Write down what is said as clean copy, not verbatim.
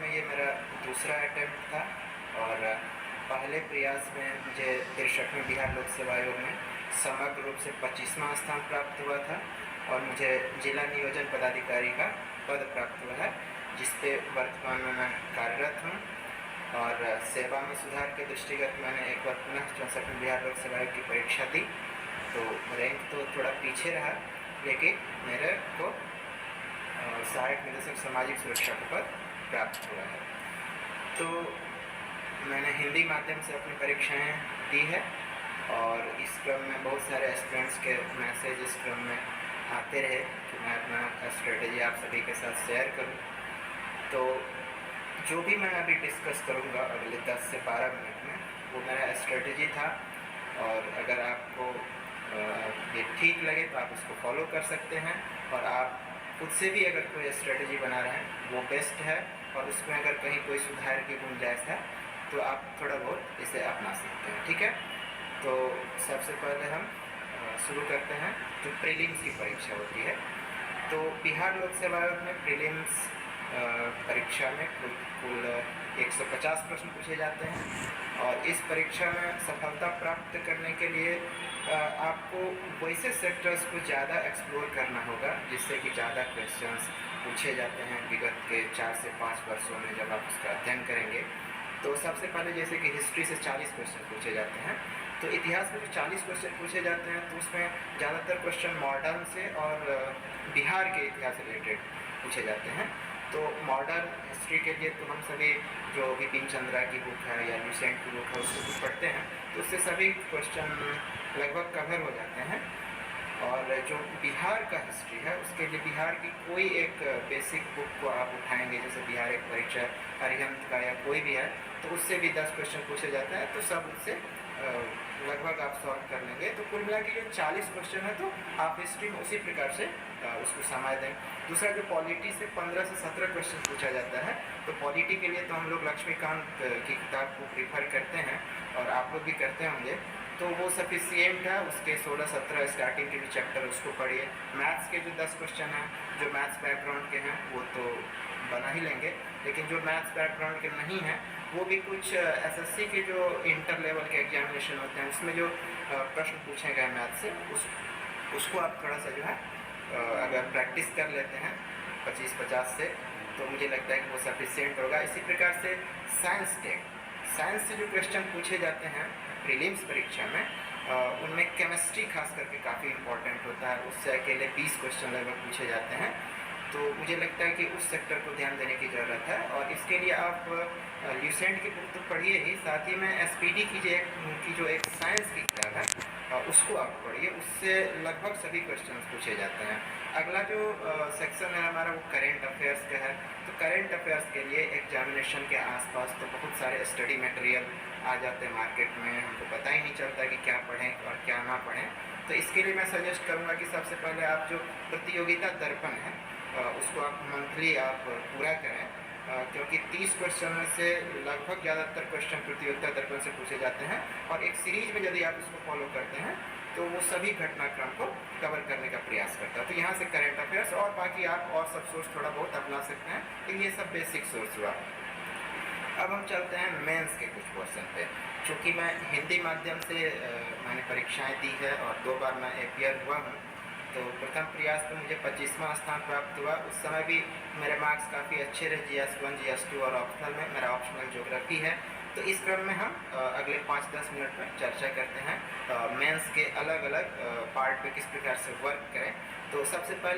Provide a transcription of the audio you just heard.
में ये मेरा दूसरा अटेम्प्ट था और पहले प्रयास में मुझे 63वें बिहार लोक सेवा आयोग में समग्र रूप से 25वां स्थान प्राप्त हुआ था और मुझे जिला नियोजन पदाधिकारी का पद प्राप्त हुआ है, जिस पे वर्तमान में मैं कार्यरत हूँ। और सेवा में सुधार के दृष्टिगत मैंने एक बार पुनः 64वें बिहार लोक सेवा आयोग की परीक्षा दी, तो रैंक तो थोड़ा पीछे रहा, लेकिन मेरे को सहायक निदेशक सामाजिक सुरक्षा का पद प्राप्त हुआ है। तो मैंने हिंदी माध्यम से अपनी परीक्षाएं दी है और इस क्रम में बहुत सारे एस्पिरेंट्स के मैसेज इस क्रम में आते रहे कि मैं अपना स्ट्रेटजी आप सभी के साथ शेयर करूं। तो जो भी मैं अभी डिस्कस करूंगा अगले 10 से 12 मिनट में, वो मेरा स्ट्रेटजी था और अगर आपको ये ठीक लगे तो आप उसको फॉलो कर सकते हैं और आप खुद से भी अगर कोई स्ट्रेटजी बना रहे हैं वो बेस्ट है और उसमें अगर कहीं कोई सुधार की गुंजाइश है तो आप थोड़ा बहुत इसे अपना सकते हैं। ठीक है, तो सबसे पहले हम शुरू करते हैं जो प्रीलिम्स की परीक्षा होती है। तो बिहार लोक सेवा आयोग में प्रीलिम्स परीक्षा में कुल 150 प्रश्न पूछे जाते हैं और इस परीक्षा में सफलता प्राप्त करने के लिए आपको वैसे सेक्टर्स को ज़्यादा एक्सप्लोर करना होगा जिससे कि ज़्यादा क्वेश्चंस पूछे जाते हैं विगत के 4 से 5 वर्षों में जब आप उसका अध्ययन करेंगे। तो सबसे पहले जैसे कि हिस्ट्री से 40 क्वेश्चन पूछे जाते हैं, तो इतिहास में जो 40 क्वेश्चन पूछे जाते हैं तो उसमें ज़्यादातर क्वेश्चन मॉडर्न से और बिहार के इतिहास से रिलेटेड पूछे जाते हैं। तो मॉडर्न हिस्ट्री के लिए तो हम सभी जो बिपिन चंद्रा की बुक है या लुसेंट की बुक है उसको पढ़ते हैं, तो उससे सभी क्वेश्चन लगभग कवर हो जाते हैं। और जो बिहार का हिस्ट्री है उसके लिए बिहार की कोई एक बेसिक बुक को आप उठाएंगे, जैसे बिहार एक परीक्षा अरिहंत का या कोई भी है, तो उससे भी 10 क्वेश्चन पूछे जाते हैं, तो सब उससे लगभग आप सॉल्व कर लेंगे। तो कुल मिला के जो 40 क्वेश्चन है तो आप हिस्ट्री में उसी प्रकार से उसको समय दें। दूसरा जो पॉलिटी से 15 से 17 क्वेश्चन पूछा जाता है, तो पॉलिटी के लिए तो हम लोग लक्ष्मीकांत की किताब को प्रीफर करते हैं और आप लोग भी करते होंगे, तो वो सफिशिएंट है। उसके 16-17 स्टार्टिंग के जो चैप्टर उसको पढ़िए। मैथ्स के जो 10 क्वेश्चन हैं जो मैथ्स बैकग्राउंड के हैं वो तो बना ही लेंगे, लेकिन जो मैथ्स बैकग्राउंड के नहीं हैं वो भी कुछ एसएससी के जो इंटर लेवल के एग्जामिनेशन होते हैं उसमें जो प्रश्न पूछे गए मैथ्स से उसको आप थोड़ा सा जो है अगर प्रैक्टिस कर लेते हैं 25-50 से, तो मुझे लगता है कि वो सफिशिएंट होगा। इसी प्रकार से साइंस से जो क्वेश्चन पूछे जाते हैं प्रीलिम्स परीक्षा में, उनमें केमिस्ट्री खास करके काफ़ी इंपॉर्टेंट होता है, उससे अकेले 20 क्वेश्चन लगभग पूछे जाते हैं। तो मुझे लगता है कि उस सेक्टर को ध्यान देने की ज़रूरत है और इसके लिए आप ल्यूसेंट की बुक तो पढ़िए ही, साथ ही में एसपीडी की जो एक साइंस की किताब है उसको आप पढ़िए, उससे लगभग सभी क्वेश्चन पूछे जाते हैं। अगला जो सेक्शन है हमारा वो करेंट अफेयर्स का है। तो करेंट अफेयर्स के लिए एग्जामिनेशन के आसपास तो बहुत सारे स्टडी मटेरियल आ जाते हैं मार्केट में, हमको पता ही नहीं चलता कि क्या पढ़ें और क्या ना पढ़ें। तो इसके लिए मैं सजेस्ट करूँगा कि सबसे पहले आप जो प्रतियोगिता दर्पण है उसको आप मंथली आप पूरा करें, क्योंकि 30 क्वेश्चन में से लगभग ज़्यादातर क्वेश्चन प्रतियोगिता दर्पण से पूछे जाते हैं और एक सीरीज में यदि आप उसको फॉलो करते हैं तो वो सभी घटनाक्रम को कवर करने का प्रयास करता है। तो यहाँ से करेंट अफेयर्स और बाकी आप और सब सोर्स थोड़ा बहुत अपना सकते हैं, लेकिन ये सब बेसिक सोर्स हुआ। अब हम चलते हैं मेंस के कुछ क्वेश्चन पे। चूँकि मैं हिंदी माध्यम से मैंने परीक्षाएं दी है और 2 बार मैं अपियर हुआ हूँ, तो प्रथम प्रयास में मुझे 25वां स्थान प्राप्त हुआ। उस समय भी मेरे मार्क्स काफ़ी अच्छे रहे GS1 GS2 और ऑप्शनल में मेरा ऑप्शनल ज्योग्राफी है। तो इस क्रम में हम अगले 5-10 मिनट में चर्चा करते हैं मेंस के अलग अलग पार्ट पे किस प्रकार से वर्क करें। तो सबसे पहले